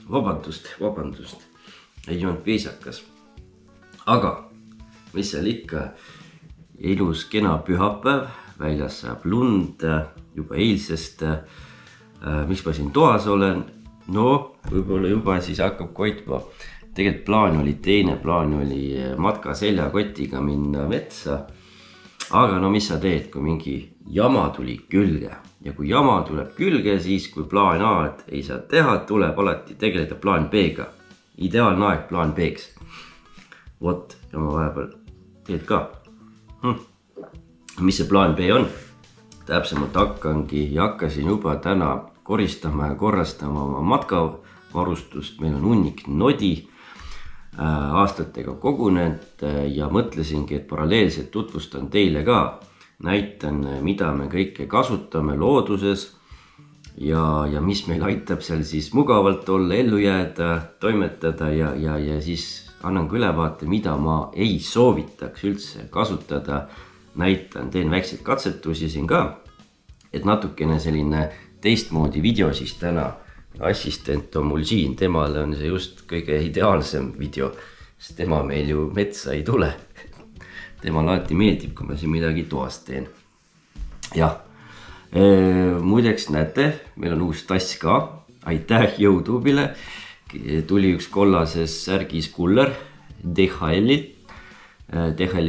Vabandust. Ei olnud viisakas. Aga, mis seal ikka, ilus kena pühapäev, väljas saab lund juba eilsest. Miks ma siin toas olen? No, võib-olla juba siis hakkab koitma. Tegelikult plaan oli teine, plaan oli matka seljakotiga minna metsa. Aga no mis sa teed, kui mingi jama tuli külge. Ja kui jama tuleb külge, siis kui plaan A-d ei saa teha, tuleb alati tegeleda plaan B-ga. Ideaalne aeg plaan B-ks. Vot, ja ma vahepeal teed ka. Mis see plaan B on? Täpsemalt hakkasin juba täna koristama ja korrastama oma matkavarustust. Meil on hunnik nodi aastatega kogunenud ja mõtlesingi, et paralleelselt tutvustan teile ka. Näitan, mida me kõike kasutame looduses ja mis meil aitab seal siis mugavalt olla, ellu jääda, toimetada ja siis annan ka ülevaate, mida ma ei soovitaks üldse kasutada. Näitan, teen väikseid katsetusi siin ka, et natukene selline teistmoodi video siis täna. Assistent on mul siin, temale on see just kõige ideaalsem video, sest tema meil ju metsa ei tule. Temal alati meeldib, kui ma siin midagi toas teen. Jah, muideks näete, meil on uus tass ka. Aitäh YouTube'ile. Tuli üks kollases särgis kuller DHL-i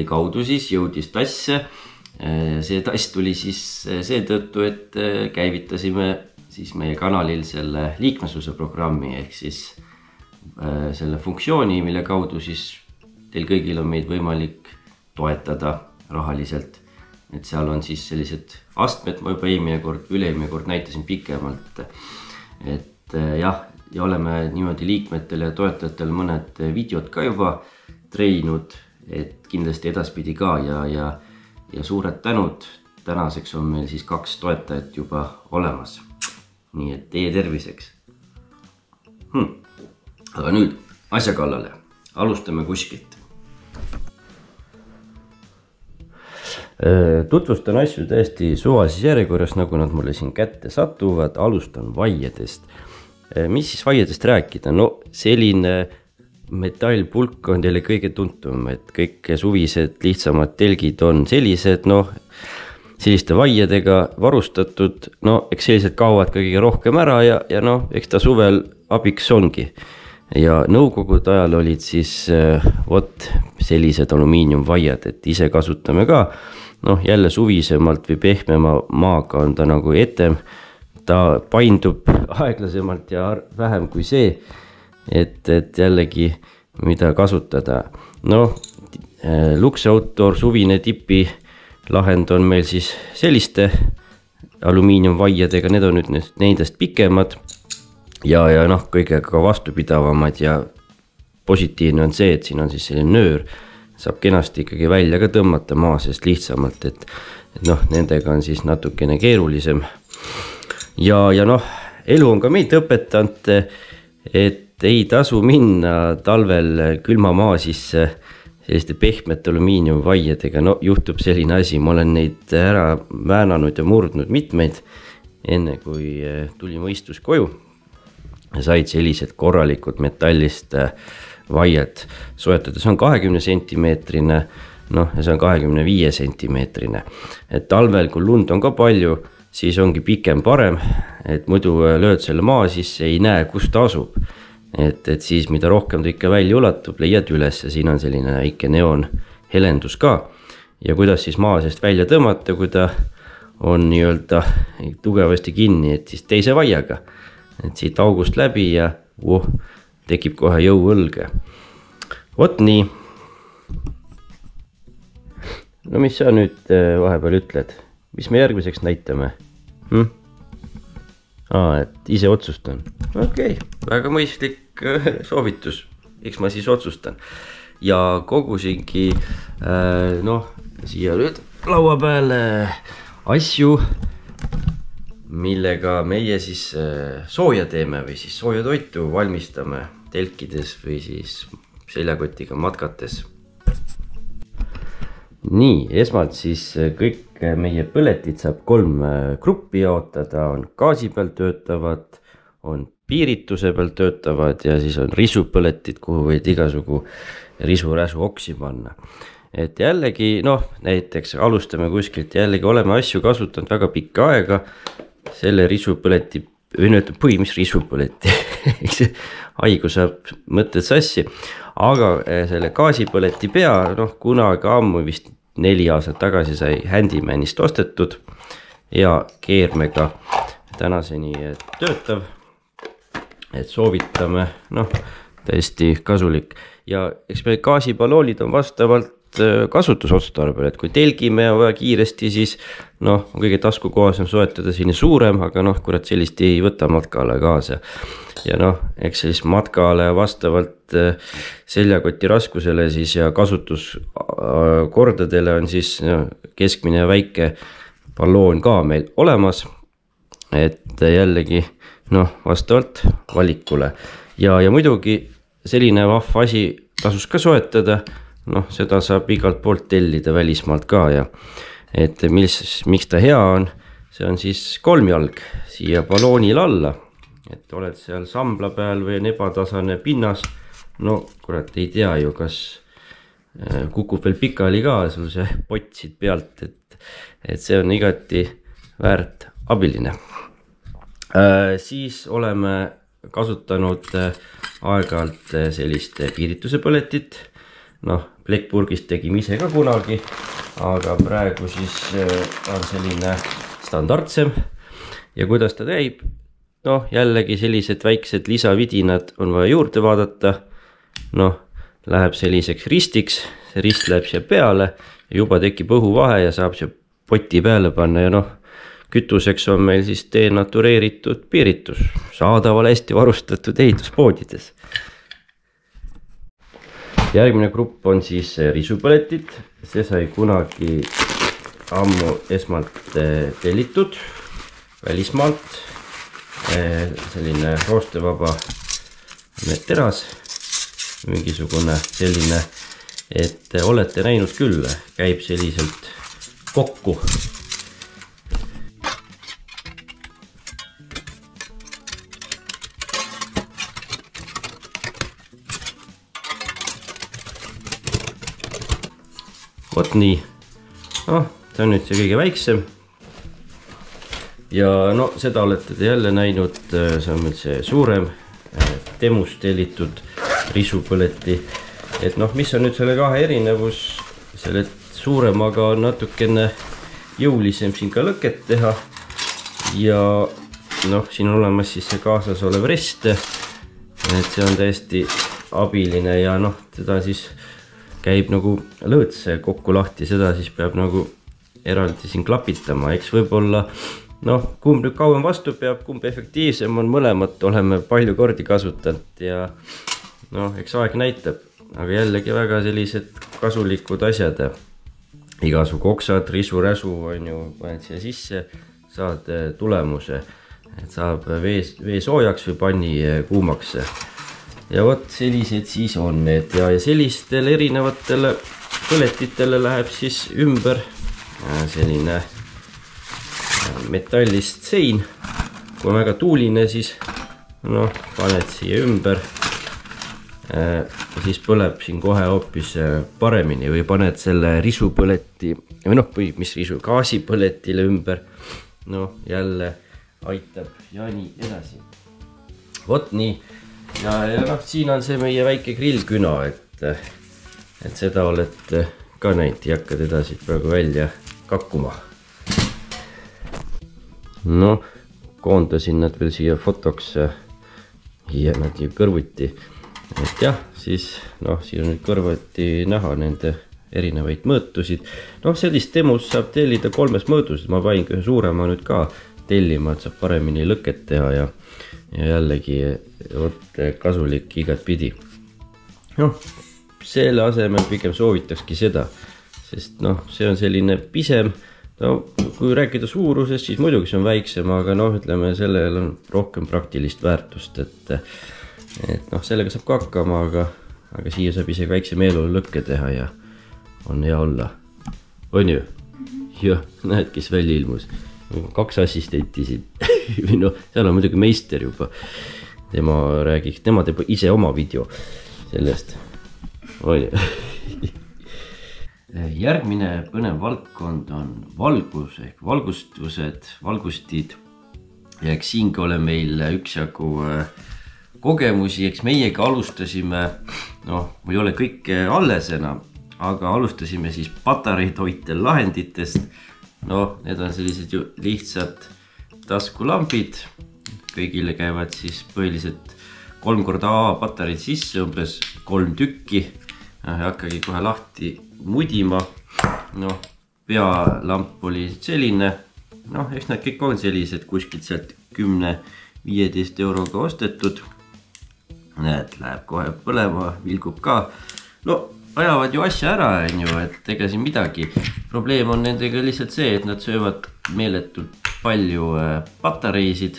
kaudu siis jõudis tasse. See tass tuli siis seetõttu, et käivitasime siis meie kanalil selle liikmesuse programmi ehk siis selle funktsiooni, mille kaudu siis teil kõigil on meid võimalik toetada rahaliselt. Et seal on siis sellised astmed, ma juba üle-eelmine kord näitasin pikemalt. Et jah, ja oleme niimoodi liikmetel ja toetajatel mõned videod ka juba treeninud, et kindlasti edaspidi ka ja suured tänud. Tänaseks on meil siis 2 toetajat juba olemas. Nii et teie terviseks. Aga nüüd asja kallale. Alustame kuskilt. Tutvustan asju täiesti suvalises järjekorras, nagu nad mulle siin kätte satuvad. Alustan vaiedest. Mis siis vaiedest rääkida? No selline metallpulk on teile kõige tuntum, et kõik suvised lihtsamad telgid on sellised, selliste vaiedega varustatud. Eks sellised kaovad kõige rohkem ära ja eks ta suvel abiks ongi. Ja nõukogude ajal olid siis sellised alumiiniumvaiad, et ise kasutame ka. Jälle suvisemalt või pehmema maaga on ta nagu etem. Ta paindub aeglasemalt ja vähem kui see, et jällegi mida kasutada. Lux Outdoor suvine tipi lahend on meil siis selliste alumiiniumvaiadega, need on nüüd nendest pikemad ja kõige ka vastupidavamad ja positiivne on see, et siin on siis selline nöör, saab kenasti ikkagi välja ka tõmmata maa seest lihtsamalt, et nendega on siis natukene keerulisem. Ja elu on ka meid õpetanud, et ei tasu minna talvel külma maa sisse selliste pehmete alumiiniumvaiadega. Juhtub selline asi, ma olen neid ära väänanud ja murdnud mitmeid, enne kui tuli mõistus koju. Said sellised korralikud metallist vaiad soetada. See on 20 sentimeetrine, ja see on 25 sentimeetrine. Et talvel, kui lund on ka palju, siis ongi pikem parem, et muidu lööd selle maa sisse, ei näe, kus ta asub. Et siis mida rohkem ta ikka välja ulatub, leiad üles ja siin on selline väike neon helendus ka. Ja kuidas siis maa seest välja tõmmata, kui ta on nii-öelda tugevasti kinni, et siis teise vaiaga. Et siit august läbi ja tekib kohe jõuõlge. Vot nii. Mis sa nüüd vahepeal ütled? Mis me järgmiseks näitame? Et ise otsustan. Okei, väga mõistlik soovitus. Eks ma siis otsustan. Ja kogusingi siia nüüd laua peale asju, millega meie siis sooja teeme või siis sooja toitu valmistame telkides või siis seljakotiga matkates. Nii, esmalt siis kõik meie põletid saab 3 gruppi jaotada, on gaasi peal töötavad, on piirituse peal töötavad ja siis on risupõletid, kuhu võid igasugu risu-räsu oksi panna. Et jällegi, noh, näiteks alustame kuskilt, jällegi oleme asju kasutanud väga pikka aega, selle risupõleti, või nüüd mis risupõleti, haigu saab mõtted sassi, aga selle gaasipõleti pea, noh, kunagi ammu vist 4 aastat tagasi sai Handymanist ostetud ja keermega tänaseni töötav, et soovitame, noh, täiesti kasulik ja eks meil gaasiballoonid on vastavalt kasutusotstarbel, et kui telgime ja vaja kiiresti, siis noh, on kõige taskukohasem soetada selline suurem, aga noh, kurat sellist ei võta matkale kaasa. Ja noh, eks siis matkale vastavalt seljakoti raskusele siis ja kasutuskordadele on siis keskmine ja väike balloon ka meil olemas, et jällegi noh, vastavalt valikule. Ja muidugi selline vahva asi tasus ka soetada, noh, seda saab igalt poolt tellida välismaalt ka ja et miks ta hea on, see on siis kolmjalg siia balloonil alla, et oled seal sambla peal või on ebatasane pinnas, no kurat ei tea ju, kas kukub veel pikali ka sul see pott siit pealt, et see on igati väärt abiline. Siis oleme kasutanud aeg-ajalt sellist piirituse põletit, noh, plekkpurgist tegime ise ka kunagi, aga praegu siis on selline standardsem ja kuidas ta käib, noh, jällegi sellised väiksed lisavidinad on vaja juurde vaadata, noh, läheb selliseks ristiks, see rist läheb siia peale ja juba tekib õhuvahe ja saab siia poti peale panna ja noh, kütuseks on meil siis denatureeritud piiritus, saadaval hästi varustatud ehituspoodides. Järgmine grupp on siis risupõletid, see sai kunagi ammu esmalt tellitud välismaalt, selline roostevaba teras, mingisugune selline, et olete näinud küll, käib selliselt kokku. Vot nii, noh, see on nüüd see kõige väiksem ja no seda olete te jälle näinud, see on meil see suurem Temus tellitud risupõleti, et noh, mis on nüüd selle kahe erinevus, selle suuremaga on natukene jõulisem siin ka lõket teha ja noh, siin on olemas siis see kaasas olev rest, et see on täiesti abiline ja noh, teda siis käib nagu lõõtse kokku lahti, seda siis peab nagu eraldi siin klapitama, eks võib-olla noh, kumb nüüd kauem vastu peab, kumb efektiivsem on, mõlemat oleme palju kordi kasutanud ja noh, eks aeg näitab, aga jällegi väga sellised kasulikud asjad, igasugu oksad, risu-räsu on ju, paned siia sisse, saad tulemuse, et saab vee soojaks või panni kuumaks. Ja vot sellised siis on need ja sellistele erinevatele põletitele läheb siis ümber selline metallist sein. Kui on väga tuuline, siis noh, paned siia ümber, siis põleb siin kohe hoopis paremini või paned selle risupõleti või noh, või mis risu, gaasipõletile ümber, noh, jälle aitab ja nii edasi. Vot nii. Ja noh, siin on see meie väike grillküna, et seda olete ka näinud, ei hakka teda siit praegu välja kakkuma. Noh, koondasin nad veel siia fotoks ja nad ju kõrvuti. Et jah, siis noh, siin on nüüd kõrvuti näha nende erinevaid mõõtusid. Noh, sellist Temus saab tellida 3 mõõtusid, ma panin ühe suurema nüüd ka tellima, et saab paremini lõket teha ja jällegi kasulik igat pidi. Noh, selle asemel pigem soovitakski seda, sest noh, see on selline pisem, no kui rääkida suurusest, siis muidugi see on väiksem, aga noh, ütleme, sellel on rohkem praktilist väärtust, et noh, sellega saab ka hakkama, aga siia saab isegi väikse meelul lõkke teha ja on hea olla. On ju? Jah, näed, kes välja ilmus. 2 assistenti siin. No, seal on muidugi meister juba. tema räägiks, tema teeb ise oma video sellest. Järgmine põnev valdkond on valgus ehk valgustused, valgustid. Ja eks siingi ole meil üksjagu kogemusi, eks meiega alustasime, noh, ei ole kõike alles enam, aga alustasime siis patareitoitel lahenditest. No, need on sellised ju lihtsad taskulambid. Kõigile käivad siis põhiliselt 3x patareid sisse, umbes 3 tükki. Ei hakkagi kohe lahti mudima. No, pealamp oli selline. No, eks nad kõik on sellised kuskilt sealt 10-15 euroga ostetud. Näed, läheb kohe põlema, vilgub ka. No, ajavad ju asja ära, et ega siin midagi. Probleem on nendega lihtsalt see, et nad söövad meeletult palju patareisid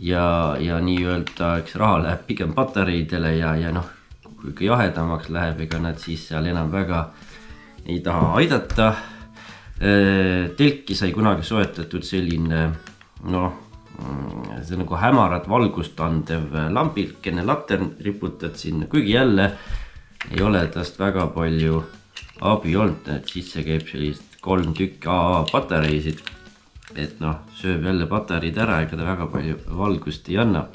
ja nii-öelda, eks raha läheb pigem patareidele ja noh, kui ikka jahedamaks läheb, ega nad siis seal enam väga ei taha aidata. Telki sai kunagi soetatud selline, noh, see nagu hämarat valgust andev lampilkene latern riputad sinna, kuigi jälle ei ole tast väga palju abi olnud, et sisse käib sellist 3 tükki AA patareisid, et noh, sööb jälle patareid ära, ega ta väga palju valgust ei anna.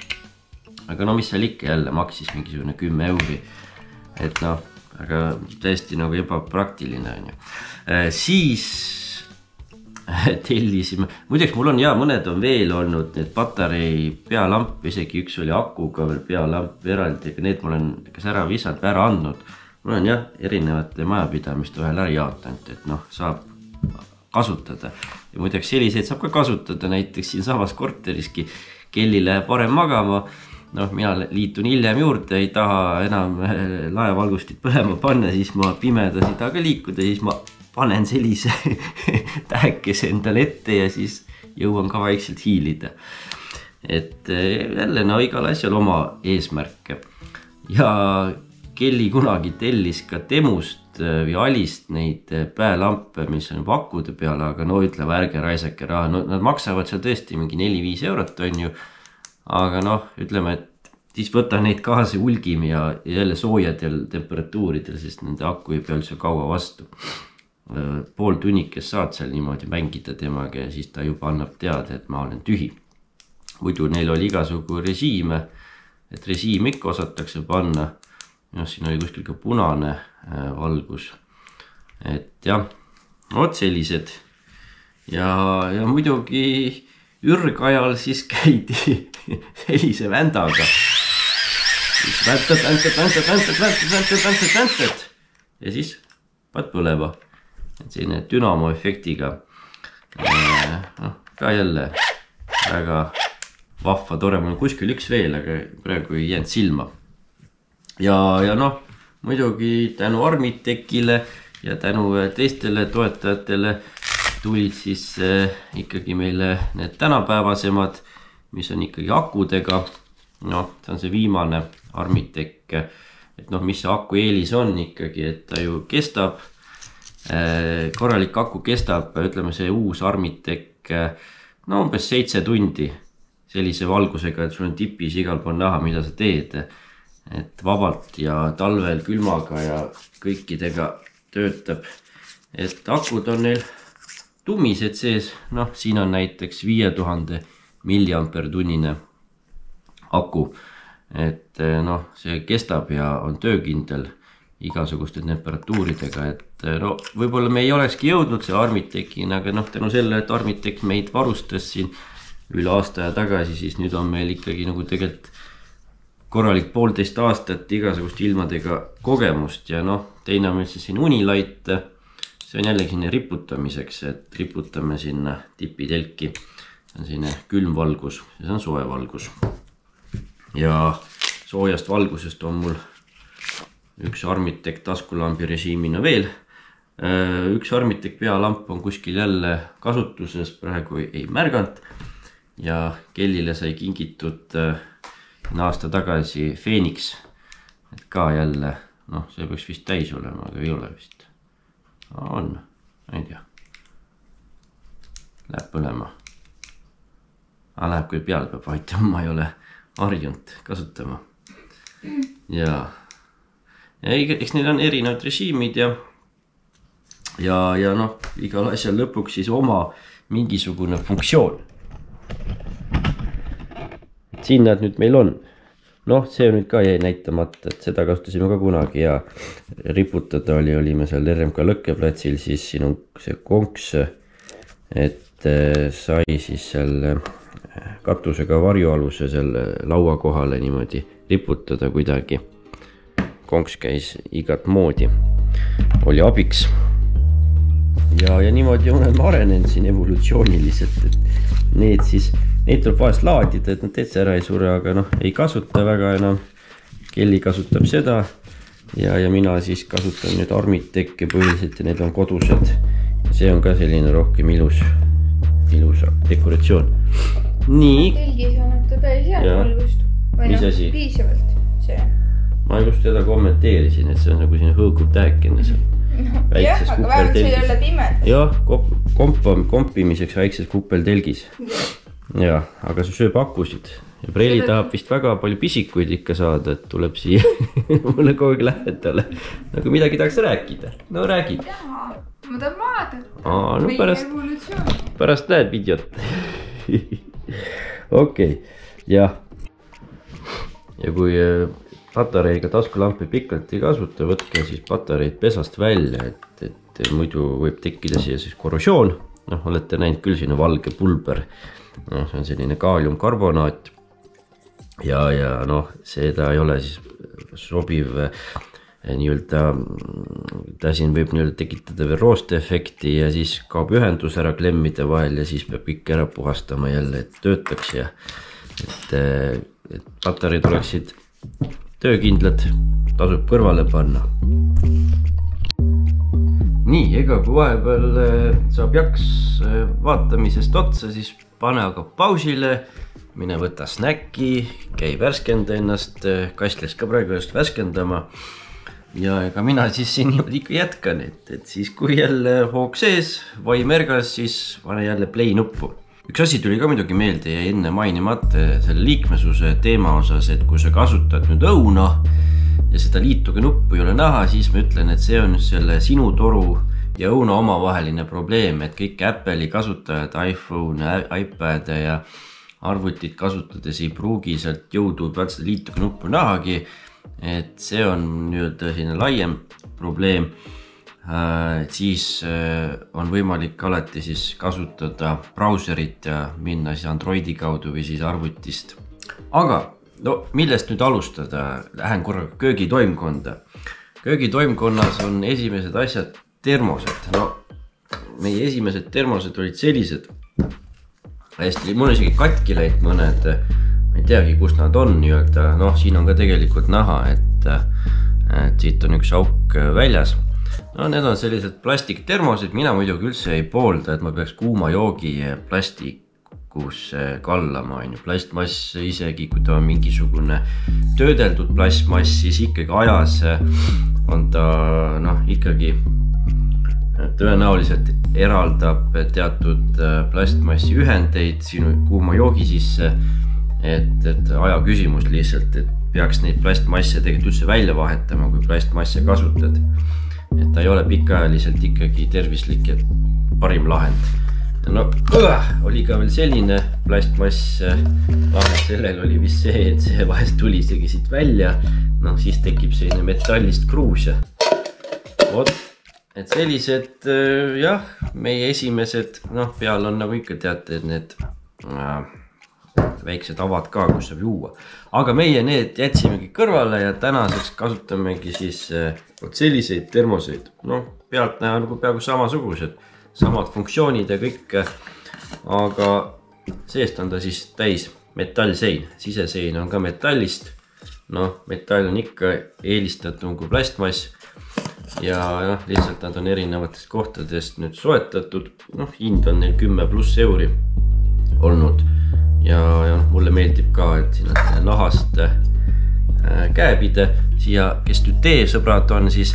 Aga no mis seal ikka jälle maksis mingisugune 10 euri, et noh, aga täiesti nagu ebapraktiline on ju. Siis tellisime, muideks mul on mõned on veel olnud need patarei pealamp, isegi üks oli akuga veel pealamp eraldi, aga need ma olen kas ära visanud või ära andnud. Mul on erinevate majapidamiste vahel ära jaotanud, et noh, saab kasutada. Ja muideks selliseid saab ka kasutada, näiteks siin samas korteriski kelli läheb varem magama. Noh, mina liitun hiljem juurde, ei taha enam laevalgustit põlema panna, siis ma pimedas ei taha ka liikuda, siis ma panen sellise tähekese endale ette ja siis jõuan ka vaikselt hiilida. Et jälle, no igal asjal oma eesmärke. Ja Kelly kunagi tellis ka Temust või Alist neid päälampe, mis on akude peale, aga no ütleme, ärge raisake raha. No, nad maksavad seal tõesti mingi 4-5 eurot on ju. Aga noh, ütleme, et siis võta neid kaasa hulgim ja jälle soojadel temperatuuridel, sest nende aku ei pea üldse kaua vastu. Pool tunnikest saad seal niimoodi mängida temaga ja siis ta juba annab teada, et ma olen tühi. Muidu neil oli igasugu režiime, et režiim ikka osatakse panna. Ja siin oli kuskil ka punane valgus. Et jah, oot sellised. Ja muidugi ürgajal siis käidi sellise vändaga. Väntad. Ja siis patt põlema. Selline dünamo efektiga. Ka jälle väga vahva, tore, mul on kuskil üks veel, aga praegu ei jäänud silma. Ja noh, muidugi tänu Armitekile ja tänu teistele toetajatele tulid siis ikkagi meile need tänapäevasemad, mis on ikkagi akudega. Noh, see on see viimane Armitek, et noh, mis see aku eelis on ikkagi, et ta ju kestab. Korralik aku kestab, ütleme see uus Armitek, no umbes 7 tundi sellise valgusega, et sul on tipis igal pool näha, mida sa teed. Et vabalt ja talvel külmaga ja kõikidega töötab. Et akud on neil tummised sees, noh, siin on näiteks 5000 milliamper tunnine aku. Et noh, see kestab ja on töökindel igasuguste temperatuuridega, et no võib-olla me ei olekski jõudnud selle Armitekina, aga noh, tänu selle, et Armitek meid varustas siin üle aasta tagasi, siis nüüd on meil ikkagi nagu tegelikult korralik 1,5 aastat igasuguste ilmadega kogemust ja noh, teine on meil siis siin Unilight, see on jällegi sinne riputamiseks, et riputame sinna tipitelki, see on sinne külmvalgus ja see on soe valgus. Ja soojast valgusest on mul üks Armitek taskulambi režiimina veel. Üks Armitek pealamp on kuskil jälle kasutuses, praegu ei märganud. Ja Kellile sai kingitud aasta tagasi Phoenix. Et ka jälle, noh, see peaks vist täis olema, aga ei ole vist. On, ei tea. Läheb põlema. Läheb kui peal peab vaitama, ma ei ole harjunud kasutama. Ja eks neil on erinevad režiimid ja noh, igal asjal lõpuks siis oma mingisugune funktsioon. Siin nad nüüd meil on. Noh, see nüüd ka jäi näitamata, et seda kasutasime ka kunagi ja riputada olime seal RMK Lõkkeplatsil, siis siin on see konks, et sai siis seal katusega varjualuse selle laua kohale niimoodi riputada kuidagi. Konks käis igat moodi, oli abiks. Ja niimoodi olen arenenud siin evolutsiooniliselt, et neid tuleb vahest laadida, et nad täitsa ära ei sure, aga noh, ei kasuta väga enam. Kelly kasutab seda ja mina siis kasutan nüüd armitekke põhiliselt ja need on kodused. See on ka selline rohkem ilus dekoratsioon. Nii. Telgis annab ta päris head valgust. Mis asi? Piisavalt see. Ma just seda kommenteerisin, et see on nagu siin hõõguv tähekene seal. Jah, aga vähemalt see ei ole pimedus. Jah, kompimiseks väikses kuppeltelgis. Ja, aga see sööb akusid. Ja Preili tahab vist väga palju pisikuid ikka saada, et tuleb siia mulle kogu aeg lähedale. Nagu midagi tahaks rääkida. No räägid. Jaa, ma tahan vaadata. No pärast näed videot. Okei, jah. Ja kui patareiga taskulampi pikalt ei kasuta, võtke siis patareid pesast välja, et muidu võib tekkida siia siis korrosioon. Noh, olete näinud küll siin valge pulber. No, see on selline kaaliumkarbonaat ja noh, seda ei ole siis sobiv nii-öelda, ta siin võib nii-öelda tekitada veel rooste efekti ja siis kaob ühendus ära klemmide vahel ja siis peab kõik ära puhastama jälle, et töötaks ja et patareid oleksid töökindlad, tasub kõrvale panna. Nii, ega kui vahepeal saab jaks vaatamisest otsa, siis pane aga pausile, mine võta snäkki, käi värskenda ennast, kast läks ka praegu just värskendama. Ja ega mina siis siin ikka jätkan, et siis kui jälle hoog sees, vaim ergas, siis pane jälle play nuppu. Üks asi tuli ka muidugi meelde ja enne mainimata selle liikmesuse teema osas, et kui sa kasutad nüüd õuna ja seda liituge nuppu ei ole näha, siis ma ütlen, et see on selle sinu toru ja õuna omavaheline probleem, et kõik Apple'i kasutajad, iPhone, iPad ja arvutit kasutades ei pruugi sealt jõudu pealt seda liituge nuppu nähagi, et see on nii-öelda selline laiem probleem. Siis on võimalik alati siis kasutada brauserit ja minna siis Androidi kaudu või siis arvutist. Aga no millest nüüd alustada? Lähen korraga köögitoimkonda. Köögitoimkonnas on esimesed asjad termosed. No meie esimesed termosed olid sellised. Mul on isegi katki läinud mõned, ma ei teagi, kus nad on nii-öelda. Noh, siin on ka tegelikult näha, et siit on üks auk väljas. No need on sellised plastiktermosed, mina muidugi üldse ei poolda, et ma peaks kuuma joogi plastikus kallama. Plastmass isegi, kui ta on mingisugune töödeldud plastmass, siis ikkagi ajas on ta ikkagi tõenäoliselt eraldab teatud plastmassi ühendeid sinu kuuma joogi sisse, et aja küsimus lihtsalt, et peaks neid plastmasse tegelikult üldse välja vahetama, kui plastmasse kasutad. Et ta ei ole pikaajaliselt ikkagi tervislik ja parim lahend. No, oli ka veel selline plastmass, sellel oli vist see, et see vahest tuli isegi siit välja, no siis tekib selline metallist kruus. Et sellised, jah, meie esimesed, peal on nagu ikka teate, et need väiksed avad ka, kus saab juua. Aga meie need jätsimegi kõrvale ja tänaseks kasutamegi siis selliseid termoseid. Pealt näha nagu peaaegu samasugused, samad funktsioonid ja kõik, aga seest on ta siis täis metallsein. Sisesein on ka metallist. Metall on ikka eelistatum kui plastmass ja lihtsalt nad on erinevatest kohtadest nüüd soetatud. Hind on neil 10+ euri olnud. Ja mulle meeldib ka, et siin on nahast käepide. Siia, kes nüüd teesõbrad on, siis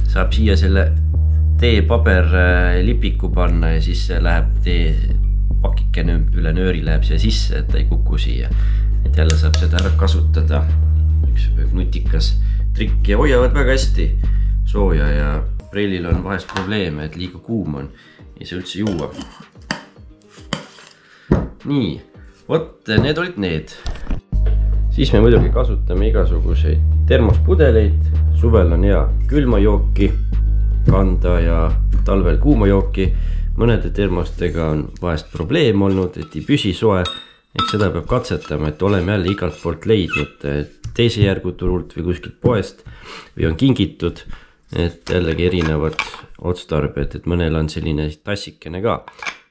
saab siia selle teepaber lipiku panna ja siis läheb tee pakikene üle nööri läheb siia sisse, et ta ei kuku siia. et jälle saab seda ära kasutada. Üks nutikas trikk ja hoiavad väga hästi sooja ja prellil on vahest probleeme, et liiga kuum on, ei saa üldse juua. Nii, vot need olid need. Siis me muidugi kasutame igasuguseid termospudeleid. Suvel on hea külma jooki kanda ja talvel kuuma jooki. Mõnede termostega on vahest probleem olnud, et ei püsi soe. Ehk seda peab katsetama, et oleme jälle igalt poolt leidnud teise järguturult või kuskilt poest või on kingitud, et jällegi erinevad otstarbed, et mõnel on selline tassikene ka.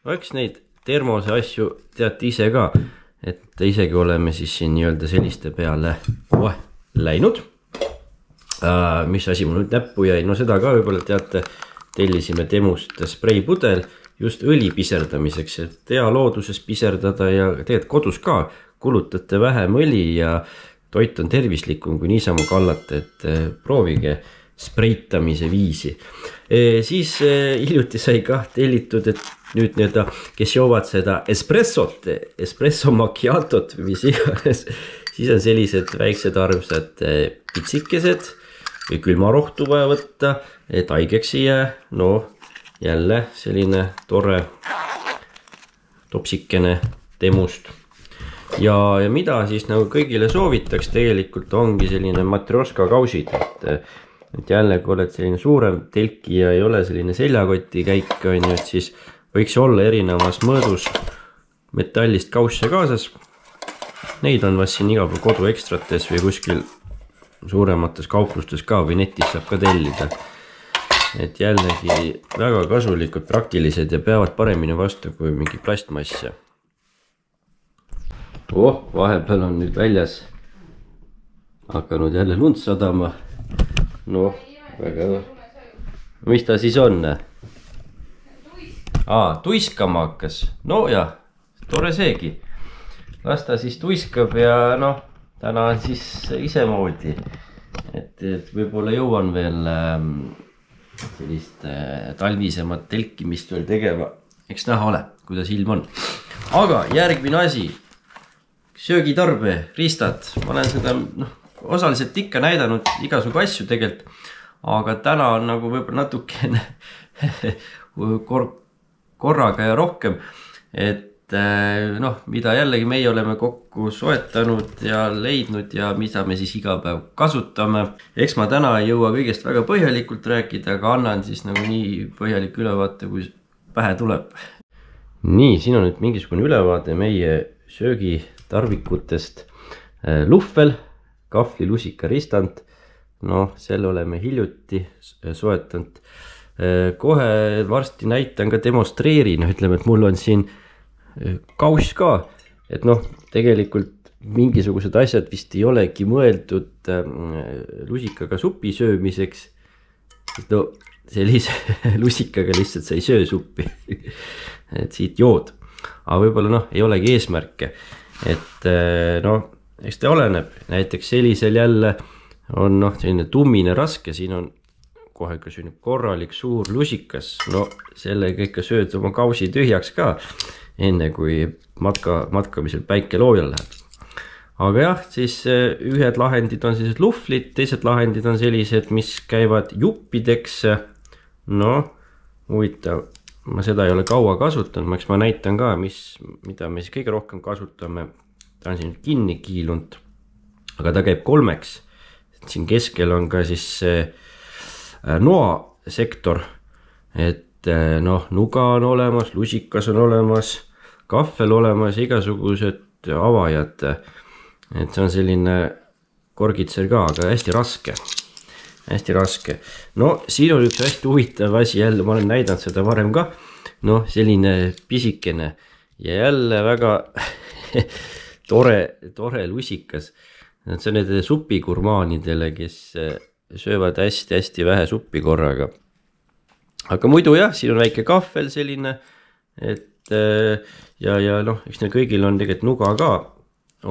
No eks neid termose asju teate ise ka, et isegi oleme siis siin nii-öelda selliste peale läinud. Mis asi mul nüüd näppu jäi, no seda ka võib-olla teate, tellisime Temust spreipudel just õli piserdamiseks, et hea looduses piserdada ja tegelikult kodus ka kulutate vähem õli ja toit on tervislikum kui niisama kallate, et proovige spreitamise viisi. Siis hiljuti sai ka tellitud, et nüüd nii-öelda, kes joovad seda espressot, espresso macchiatot või mis iganes, siis on sellised väiksed armsad pitsikesed või külmarohtu vaja võtta, et haigeks ei jää. No jälle selline tore topsikene Temust. Ja mida siis nagu kõigile soovitaks, tegelikult ongi selline matrjoška kausid, et jälle, kui oled selline suurem telki ja ei ole selline seljakoti käik, et siis võiks olla erinevas mõõdus metallist kausse kaasas. Neid on vast siin igal pool kodu ekstrates või kuskil suuremates kauplustes ka või netis saab ka tellida. Et jällegi väga kasulikud, praktilised ja peavad paremini vastu kui mingi plastmass. Vahepeal on nüüd väljas hakanud jälle lund sadama. No, väga hea. Mis ta siis on? Tuiskama hakkas. No jah, tore seegi. Las ta siis tuiskab ja noh, täna on siis isemoodi. Et võib-olla jõuan veel sellist talvisemat telkimist veel tegema. Eks näha ole, kuidas ilm on. Aga järgmine asi. Söögitarbe, riistad. Ma olen seda osaliselt ikka näidanud igasugu asju tegelikult. Aga täna on nagu võib-olla natukene korraga ja rohkem. Et mida jällegi meie oleme kokku soetanud ja leidnud ja mida me siis iga päev kasutame. Eks ma täna ei jõua kõigest väga põhjalikult rääkida, aga annan siis nagu nii põhjalik ülevaate, kui pähe tuleb. Nii, siin on nüüd mingisugune ülevaade meie söögitarvikutest. Luhvel, kahvli, lusika, ristant. No, selle oleme hiljuti soetanud. Kohe varsti näitan ka demonstreerin, ütleme, et mul on siin kauss ka, et tegelikult mingisugused asjad vist ei olegi mõeldud lusikaga supi söömiseks. No, sellise lusikaga lihtsalt sa ei söö suppi, et siit jood. Aga võib-olla ei olegi eesmärke, et eks ta oleneb, näiteks sellisel jälle on selline tummine raske, siin on kohe ka selline korralik suur lusikas, sellega ikka sööd oma kausi tühjaks ka, enne kui matkamisel päike loojal läheb. Aga jah, siis ühed lahendid on sellised luhvlid, teised lahendid on sellised, mis käivad juppideks. Huvitav, ma seda ei ole kaua kasutanud, eks ma näitan ka, mida me siis kõige rohkem kasutame. Ta on siin kinni kiilunud, aga ta käib kolmeks. Siin keskel on ka siis noa sektor, et nuga on olemas, lusikas on olemas, kahvel olemas, igasugused avajad. Et see on selline korgitser ka, aga hästi raske. Hästi raske. Siin on üks hästi huvitav asi, jälle ma olen näidanud seda varem ka. Selline pisikene ja jälle väga tore lusikas. See on need supigurmaanidele, kes söövad hästi vähe suppi korraga. Aga muidu jah, siin on väike kahvel selline, et eks neil kõigil on tegelikult nuga ka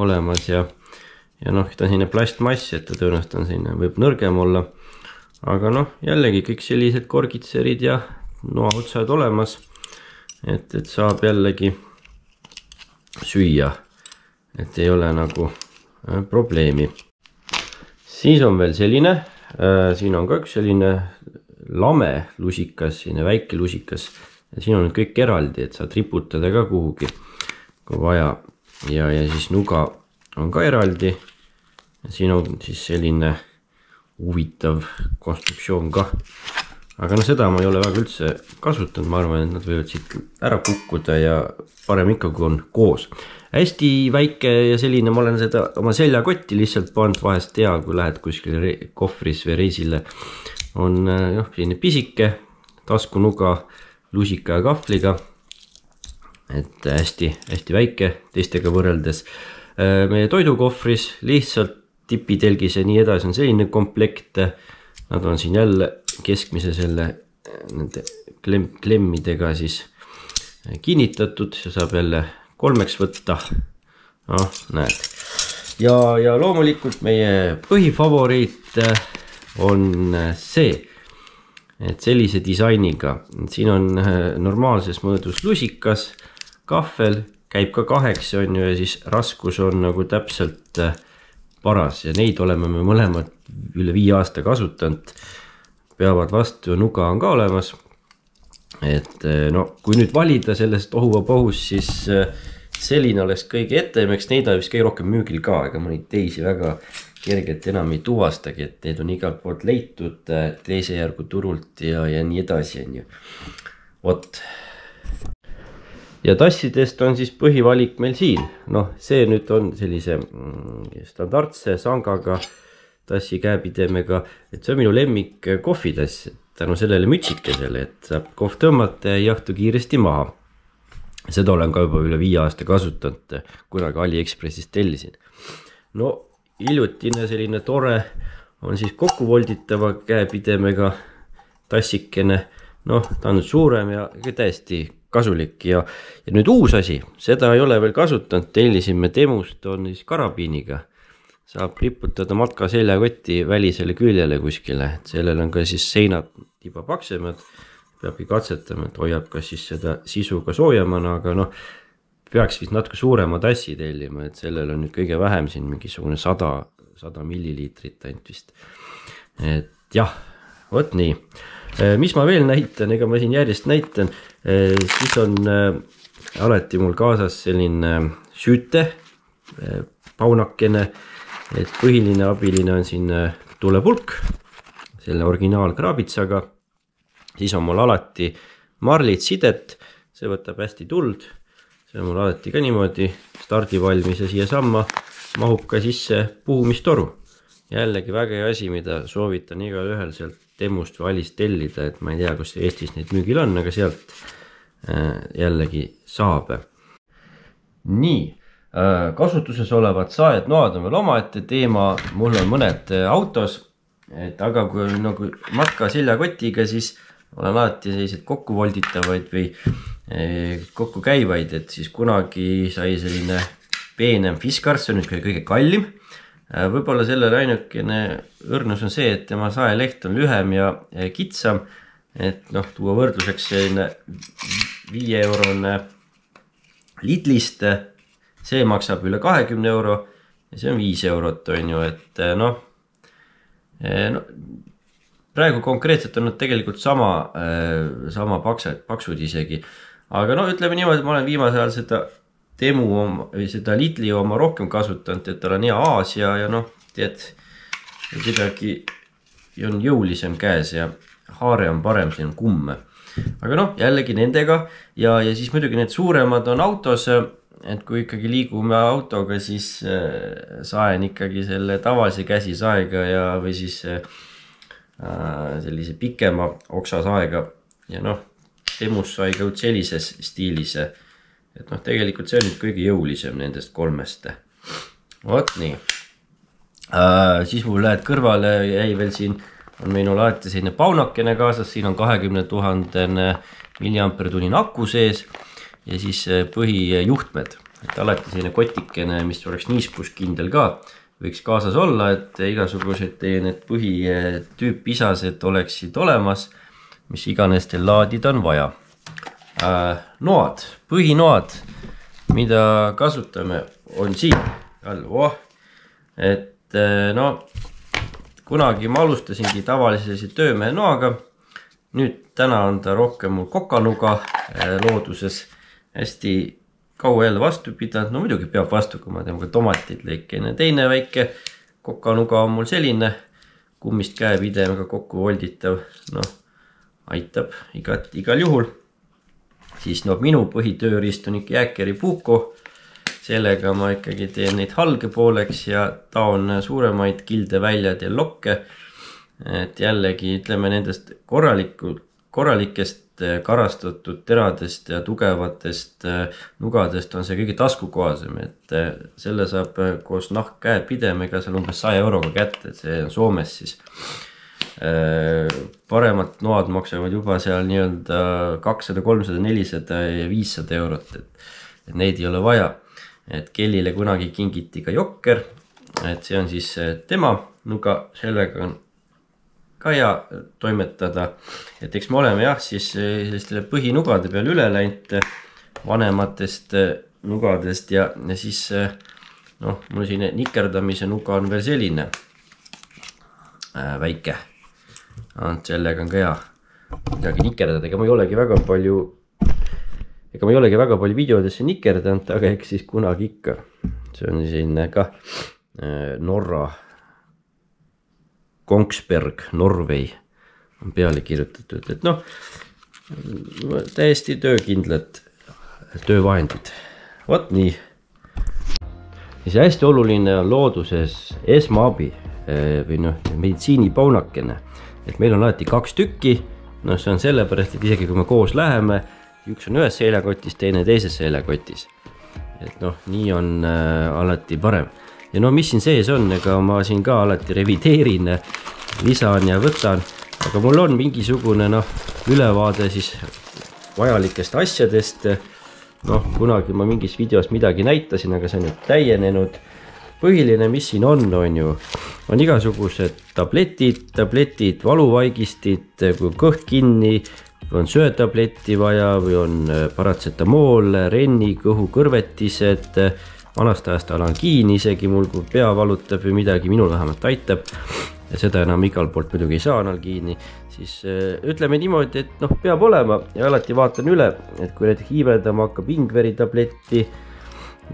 olemas ja ta on selline plastmass, et ta tõenäoliselt on selline, võib nõrgem olla. Aga jällegi kõik sellised korgitserid ja noa otsad olemas, et saab jällegi süüa et ei ole nagu probleemi. Siis on veel selline, siin on ka üks selline lame lusikas, selline väike lusikas ja siin on nüüd kõik eraldi, et saad riputada ka kuhugi, kui vaja ja siis nuga on ka eraldi ja siin on siis selline huvitav konstruktsioon ka, aga no seda ma ei ole väga üldse kasutanud, ma arvan, et nad võivad siit ära kukkuda ja parem ikka, kui on koos. Hästi väike ja selline, ma olen seda oma seljakotti lihtsalt pannud, vahest tea, kui lähed kuskile kohvris või reisile, on selline pisike, taskunuga, lusika ja kahvliga, et hästi väike teistega võrreldes. Meie toidukohvris lihtsalt tipitelgis ja nii edasi on selline komplekt, nad on siin jälle keskmise nende klemmidega siis kinnitatud ja saab jälle 3 võtta, näed. Ja loomulikult meie põhifavoriit on see, et sellise disainiga, siin on normaalses mõõdus lusikas, kahvel, käib ka 8 on ju ja siis raskus on nagu täpselt paras ja neid oleme me mõlemad üle 5 aasta kasutanud, peavad vastu ja nuga on ka olemas, et no kui nüüd valida sellest ohuva-pohus, siis selline oleks kõige ettem, eks neid on vist kõige rohkem müügil ka, ega ma neid teisi väga kergelt enam ei tuvastagi, et need on igalt poolt leitud teise järgu turult ja nii edasi on ju. Vot. Ja tassidest on siis põhivalik meil siin, see nüüd on sellise standardse sangaga tassi käepidemega, et see on minu lemmik kohvitass, tänu sellele mütsikesele, et saab kohv tõmmata ja jahtu kiiresti maha. Seda olen ka juba üle 5 aasta kasutanud, kunagi AliExpressist tellisin. No hiljutine selline tore on siis kokkuvolditava käepidemega tassikene, ta on nüüd suurem ja täiesti kasulik ja nüüd uus asi, seda ei ole veel kasutanud, tellisime Temust, on siis karabiiniga. Saab riputada matka seljakoti välisele küljele kuskile, et sellel on ka siis seinad tiba paksemad, peabki katsetama, et hoiab ka siis seda sisu ka soojamana, aga peaks vist natuke suurema tassi tellima, et sellel on nüüd kõige vähem siin mingisugune 100 milliliitrit ainult vist. Et jah, vot nii. Mis ma veel näitan, ega ma siin järjest näitan, siis on alati mul kaasas selline süüte, paunakene, et põhiline abiline on siin tulepulk, selle originaalkraabitsaga, siis on mul alati marlit sidet, see võtab hästi tuld, see on mul alati ka niimoodi stardivalmis ja siia samma mahub ka sisse puhumistoru. Jällegi väga hea asi, mida soovitan igal ühel sealt Temust või Alist tellida, et ma ei tea, kus Eestis neid müügil on, aga sealt jällegi saab. Nii, kasutuses olevad saednoad on veel omaette teema, mul on mõned autos, aga kui nagu matka seljakotiga, siis olen alati sellised kokkuvolditavaid või kokku käivaid, et siis kunagi sai selline peenem Fiskars, see on nüüd kõige kallim. Võib-olla sellele ainukene õrnus on see, et tema saeleht on lühem ja kitsam, et tuua võrdluseks selline 5 eurone litlist, see maksab üle 20 euro ja see on 5 eurot on ju, et praegu konkreetselt on nad tegelikult sama paksud isegi, aga ütleme niimoodi, et ma olen viimasel ajal seda Temu või seda Lidli oma rohkem kasutanud, et tal on hea aas ja tead, kuidagi on jõulisem käes ja haare on parem, see on kumme. Aga jällegi nendega ja siis muidugi need suuremad on autos, et kui ikkagi liigume autoga, siis saen ikkagi selle tavalise käsisaega või siis sellise pikema oksasaega ja Temus sai ka sellises stiilis. Et tegelikult see on nüüd kõige jõulisem nendest 3. Vot nii. Siis mul lähed kõrvale, jäi veel siin, on meil alati selline paunakene kaasas, siin on 20 000 milliampertunni aku sees ja siis põhijuhtmed. Et alati selline kotikene, mis oleks niiskuskindel ka, võiks kaasas olla, et igasugused teie need põhitüüpisased oleksid olemas, mis iganes teil laadida on vaja. Noad, põhinoad, mida kasutame, on siin all. Et no kunagi ma alustasingi tavalise töömehe noaga. Nüüd täna on ta rohkem mul kokanuga looduses. Hästi kaua jälle vastu pidanud. No muidugi peab vastu, kui ma teeme ka tomatid lõikene. Teine väike kokanuga on mul selline kummist käepidemega kokku volditav. No aitab igal juhul. Siis no minu põhitööriist on ikka Jääkeri Puuko. Sellega ma ikkagi teen neid halge pooleks ja taon suuremaid kilde väljad ja lokke. Et jällegi ütleme nendest korralikest karastatud teradest ja tugevatest nugadest on see kõige taskukohasem. Et selle saab koos käepidemega seal umbes 100 euroga kätte, et see on Soomes siis. Paremad noad maksavad juba seal nii-öelda 200, 300, 400 ja 500 eurot, et neid ei ole vaja. Et Kellile kunagi kingiti ka Jokker, et see on siis tema nuga, sellega on ka hea toimetada. Et eks me oleme jah siis sellistele põhinugade peal üle läinud vanematest nugadest ja siis noh, mul siin nikerdamise nuga on veel selline väike. Sellega on ka hea midagi nikerdada, ega ma ei olegi väga palju videodesse nikerdanud, aga eks siis kunagi ikka. See on siin ka Norra Kongsberg, Norway on peale kirjutatud, et noh, täiesti töökindlad töövahendid. Vot nii. Ja see hästi oluline on looduses esmaabi või noh, meditsiinipaunakene. Et meil on alati 2 tükki, no see on sellepärast, et isegi kui me koos läheme, üks on ühes seljakotis, teine teises seljakotis. Et noh, nii on alati parem. Ja no mis siin sees on, ega ma siin ka alati revideerin, lisan ja võtan, aga mul on mingisugune ülevaade siis vajalikest asjadest. Noh, kunagi ma mingis videos midagi näitasin, aga see on nüüd täienenud. Põhiline, mis siin on ju, on igasugused tabletid, valuvaigistid, kui on kõht kinni, või on söötabletti vaja, või on paratsetamool, renni, kõhukõrvetised, vanast ajast analgiini, isegi mul kui pea valutab või midagi, minul vähemalt aitab. Ja seda enam igal poolt muidugi ei saa analgiini, siis ütleme niimoodi, et noh, peab olema ja alati vaatan üle, et kui näiteks hiiveldama hakkab Ingveri tabletti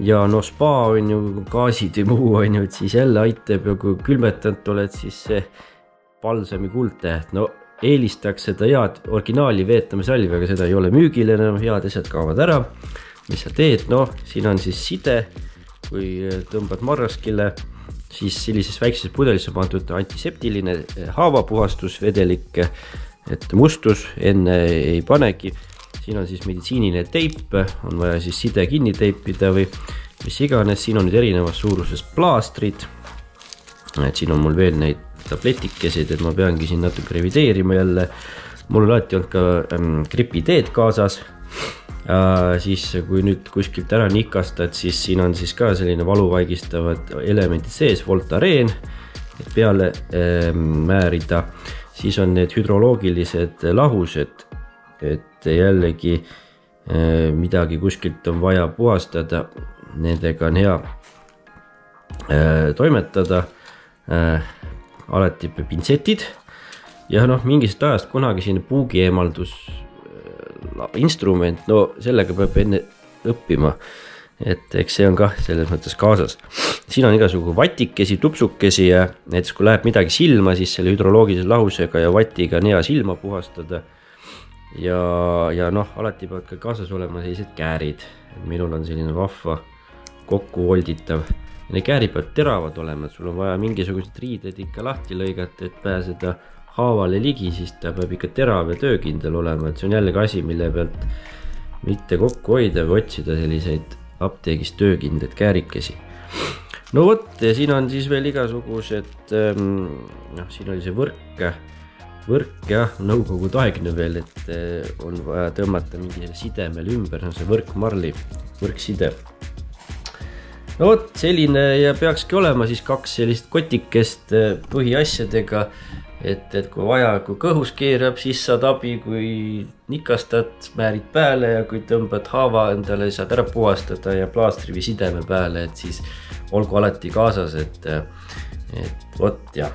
ja no spa on ju gaasid või muu on ju, et siis jälle aitab ja kui külmetanud oled, siis see palsami kuldtäht, no eelistaks seda head originaali veetamisalvi, aga seda ei ole müügil enam, head asjad kaovad ära. Mis sa teed? No siin on siis side, kui tõmbad marraskile, siis sellises väikses pudelisse pandud antiseptiline haavapuhastus, vedelik, et mustus enne ei panegi. Siin on siis meditsiiniline teip, on vaja siis side kinni teipida või mis iganes. Siin on nüüd erinevas suuruses plaastrid. Et siin on mul veel neid tabletikesid, et ma peangi siin natuke revideerima jälle. Mul on alati olnud ka gripiteed kaasas. Siis kui nüüd kuskilt ära nikastad, siis siin on siis ka selline valuvaigistavad elemendid sees, Voltaren, et peale määrida. Siis on need hüdroloogilised lahused, et jällegi midagi kuskilt on vaja puhastada, nendega on hea toimetada, alati pintsetid ja noh, mingist ajast kunagi siin puugieemaldus instrument, no sellega peab enne õppima, et eks see on ka selles mõttes kaasas. Siin on igasugu vatikesi, tupsukesi ja näiteks kui läheb midagi silma, siis selle hüdroloogilise lahusega ja vatiga on hea silma puhastada. Ja noh, alati peavad ka kaasas olema sellised käärid. Minul on selline vahva kokku volditav. Ja need käärid peavad teravad olema, et sul on vaja mingisugused riided ikka lahti lõigata, et pääseda haavale ligi, siis ta peab ikka terav ja töökindel olema. Et see on jällegi asi, mille pealt mitte kokku hoida või otsida selliseid apteegist töökindlaid käärikesi. No vot, ja siin on siis veel igasugused, siin oli see võrk jah, nõukogude aegne veel, et on vaja tõmmata mingi sidemel ümber, see võrkmarli, võrkside. No vot, selline ja peakski olema siis 2 sellist kotikest põhiasjadega. et kui vaja, kui kõhus keerab, siis saad abi, kui nikastad, määrid pääle ja kui tõmbad haava endale, saad ära puhastada ja plaastri või sideme pääle, et siis olgu alati kaasas, et vot jah.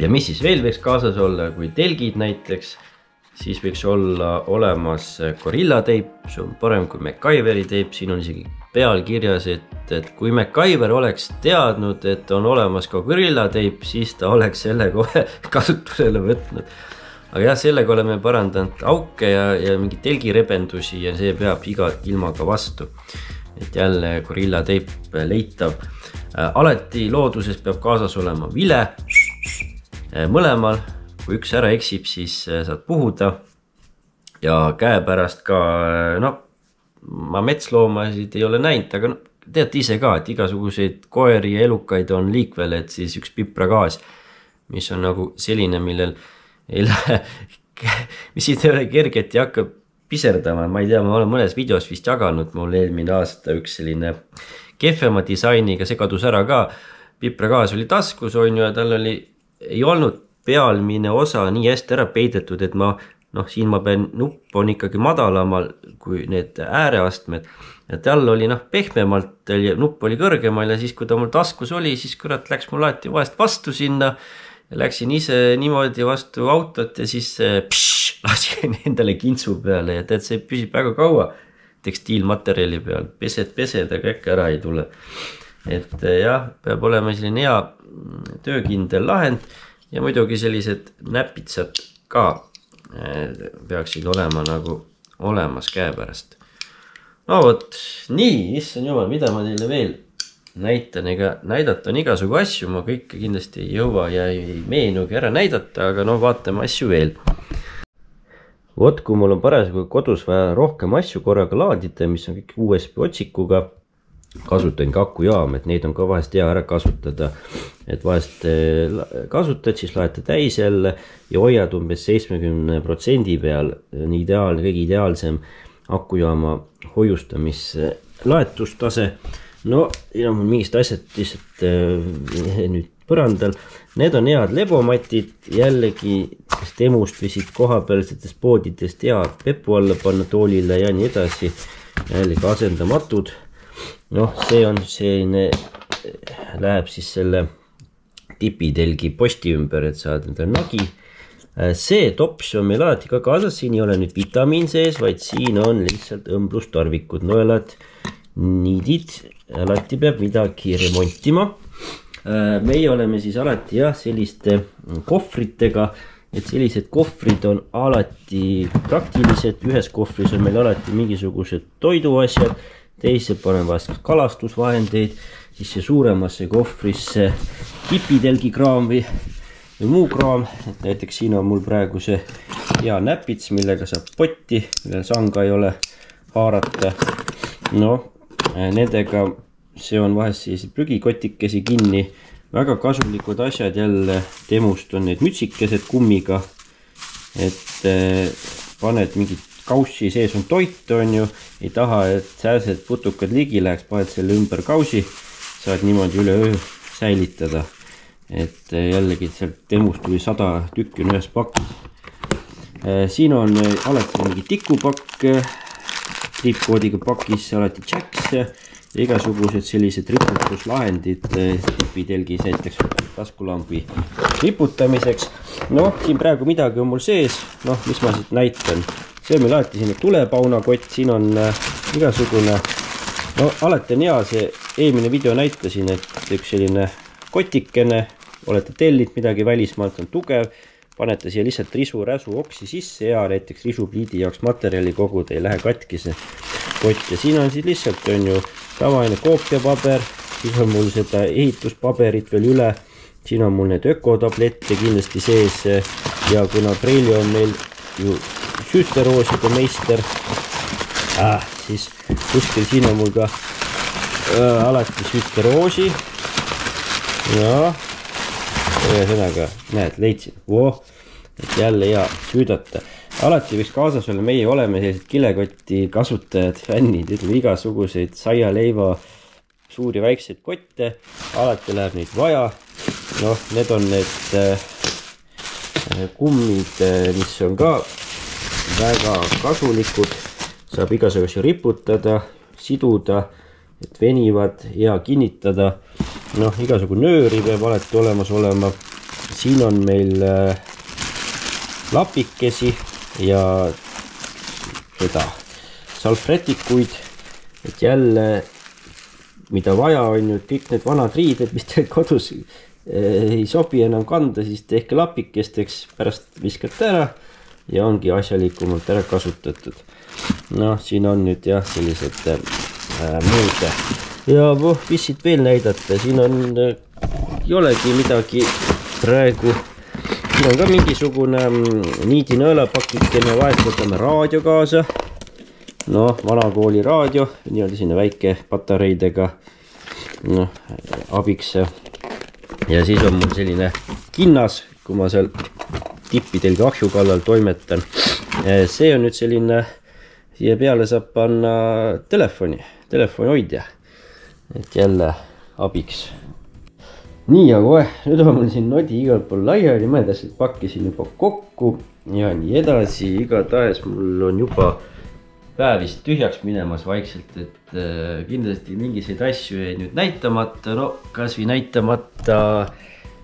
Ja mis siis veel võiks kaasas olla, kui telgid näiteks, siis võiks olla olemas Gorilla teip, see on parem kui MacGyveri teip, siin on isegi peal kirjas, et kui MacGyver oleks teadnud, et on olemas ka Gorilla teip, siis ta oleks selle kohe kasutusele võtnud. Aga jah, sellega oleme parandanud auke ja mingi telgirebendusi ja see peab iga ilmaga vastu. Et jälle Gorilla teip leitav. Alati looduses peab kaasas olema vile mõlemal. Kui üks ära eksib, siis saad puhuda ja käepärast ka, ma metsloomasid ei ole näinud, aga teate ise ka, et igasuguseid koeri ja elukaid on liikvel, et siis üks pipragaas, mis on nagu selline, millel ei lähe, mis siit ei ole kerget ja hakkab piserdama. Ma ei tea, ma olen mõnes videos vist jaganud, mul eelmine aasta üks selline kehvema disainiga, see kadus ära ka. Pipragaas oli taskus, ja tal ei olnud pealmine osa nii hästi ära peidetud, et siin ma pean, nupp on ikkagi madalamal kui need ääreastmed ja tal oli pehmemalt, nupp oli kõrgemal ja siis kui ta mul taskus oli, siis kurat läks mul alati vahest vastu sinna ja läksin ise niimoodi vastu autot ja siis lasin endale kintsu peale ja tead, see püsib väga kaua tekstiilmaterjali peal, pesed, aga äkki ära ei tule. Et jah, peab olema selline hea töökindel lahend ja muidugi sellised näpitsad ka peaksid olema nagu olemas käepärast. No vot, nii, issand jumal, mida ma teile veel näitan, ega näidata on igasugu asju, ma kõike kindlasti ei jõua ja ei meenugi ära näidata, aga vaatame asju veel. Vot, kui mul on parasjagu kodus vaja rohkem asju korraga laadida, mis on kõik USB otsikuga, kasutan ka akujaam, et neid on ka vahest hea ära kasutada, et vahest kasutad, siis laeta täis jälle ja hoiad umbes 70% peal, on ideaalne, kõige ideaalsem akujaama hoiustamislaetustase. No, siin on mingist asjad lihtsalt nüüd põrandal. Need on head lebomatid, jällegi temust või siit kohapealsetest poodidest head pepu alla panna toolile ja nii edasi. Jällegi asendamatud. See on selline, läheb siis selle tipitelgi posti ümber, et saad enda nagi. See tops on meil alati ka kaasas, siin ei ole nüüd vitamiin sees, vaid siin on lihtsalt õmblustarvikud, nõelad, niidid, alati peab midagi remontima. Meie oleme siis alati selliste kohvritega, et sellised kohvrid on alati praktilised, ühes kohvris on meil alati mingisugused toiduasjad, teise panen vahest kalastusvahendeid, siis see suuremasse kohvrisse tipitelgi kraam või muu kraam, et näiteks siin on mul praegu see hea näpits, millega saab potti, millel sanga ei ole haarata. Nendega see on vahest sellised prügikotikesi kinni, väga kasulikud asjad jälle, temust on need mütsikesed kummiga, et paned mingit kaussi, sees on toit, on ju, ei taha, et sääsed putukad ligi läheks, paned selle ümber kausi, saad niimoodi üle öö säilitada. Et jällegi sealt temust tuli 100 tükki on ühes pakis. Siin on alati mingi tikupakk, triipkoodiga pakis, alati Jacks ja igasugused sellised riputuslahendid tipitelgis, näiteks taskulambi riputamiseks. Siin praegu midagi on mul sees, mis ma siit näitan. See on meil alati sinna tulepaunakott, siin on igasugune, alati on hea, see eelmine video näitasin, et üks selline kotikene, olete tellid midagi välismaalt, on tugev, panete siia lihtsalt risu-räsu oksi sisse ja näiteks risupliidi jaoks materjali koguda, ei lähe katki see kott ja siin on siis lihtsalt on ju tavaline koopiapaber, siis on mul seda ehituspaberit veel üle, siin on mul need ökotablette kindlasti sees ja kuna Preili on meil ju süsterooside meister, siis kuskil siin on mul ka alati süsteroosi ja ühesõnaga, näed, leidsin, et jälle hea süüdata. Alati võiks kaasas olla, meie oleme sellised kilekoti kasutajad, fännid, ütleme igasuguseid saia, leiva, suuri väikseid kotte, alati läheb neid vaja noh, need on need kummid, mis on ka väga kasulikud, saab igasuguseid riputada, siduda, et venivad ja kinnitada. Noh, igasugu nööri peab alati olemas olema. Siin on meil lapikesi ja seda salvrätikuid, et jälle, mida vaja on ju, kõik need vanad riided, mis teil kodus ei sobi enam kanda, siis tehke lapikesteks, pärast viskate ära ja ongi asjalikumalt ära kasutatud. Noh, siin on nüüd jah, sellised muud. Ja mis siit veel näidata, siin on, ei olegi midagi praegu. Siin on ka mingisugune niidinõelapakikene, vahest võtame raadio kaasa. Noh, vanakooli raadio, nii-öelda sinna väike patareidega abiks. Ja siis on mul selline kinnas, kui ma seal tippidel ahju kallal toimetan. See on nüüd selline, siia peale saab panna telefonihoidja, et jälle abiks. Nii, aga nüüd on mul siin nodi igal pool laiali, mõned asjad pakkisin juba kokku ja nii edasi. Igatahes mul on juba päevist tühjaks minemas vaikselt, et kindlasti mingiseid asju jäi nüüd näitamata. No kas või näitamata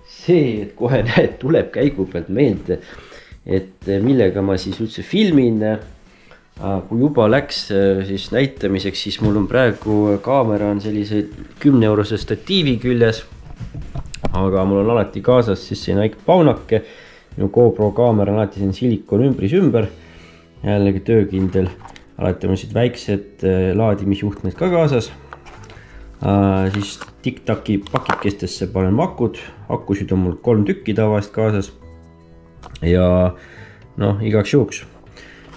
see, et kohe näed, tuleb käigu pealt meelde, et millega ma siis üldse filmin. Kui juba läks siis näitamiseks, siis mul on praegu kaamera on sellise 10-eurose statiivi küljes, aga mul on alati kaasas siis see väike paunake. Minu GoPro kaamera on alati siin silikon ümber, jällegi töökindel. Alati on siit väiksed laadimisjuhtmed ka kaasas. Siis TikToki pakikestesse panen makud. Akusid on mul 3 tükki tavalist kaasas. Ja noh, igaks juhuks.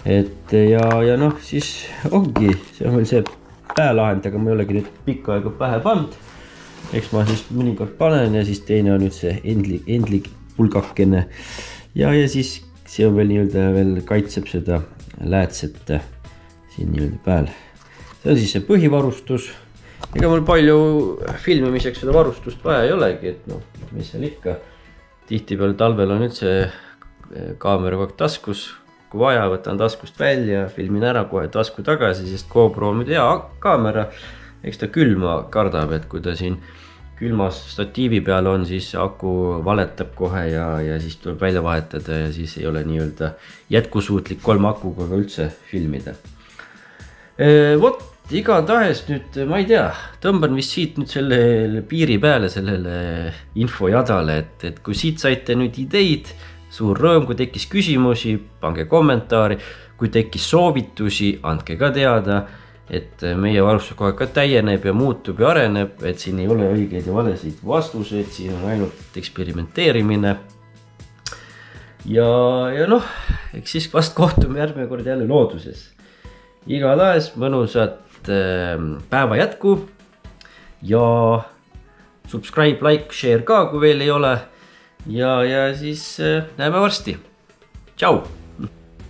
Et ja noh, siis ongi, see on veel see päälahend, aga ma ei olegi nüüd pikka aega pähe pand. Eks ma siis mõnikord panen ja siis teine on nüüd see endlik pulgakene. Ja siis see on veel nii-öelda veel kaitseb seda läätset siin nii-öelda pääl. See on siis see põhivarustus. Ega mul palju filmimiseks seda varustust vaja ei olegi, et noh, mis seal ikka. Tihtipeale talvel on nüüd see kaamera kogu taskus. Kui vaja, võtan taskust välja, filmin ära kohe tasku tagasi, sest GoPro on nüüd hea kaamera. Eks ta külma kardab, et kui ta siin külmas statiivi peal on, siis aku valetab kohe ja siis tuleb välja vahetada ja siis ei ole nii-öelda jätkusuutlik 3 akuga üldse filmida. Vot, igatahes nüüd, ma ei tea, tõmban vist siit nüüd selle piiri peale, sellele infojadale, et kui siit saite nüüd ideid, suur rõõm, kui tekkis küsimusi, pange kommentaari, kui tekkis soovitusi, andke ka teada, et meie varustus kohe ka täieneb ja muutub ja areneb, et siin ei ole õigeid ja valesid vastuseid, siin on ainult eksperimenteerimine. Ja noh, eks siis vast kohtume järgmine kord jälle looduses. Igatahes mõnusat päeva jätku ja subscribe, like, share ka, kui veel ei ole. Ja siis näeme varsti. Tšau!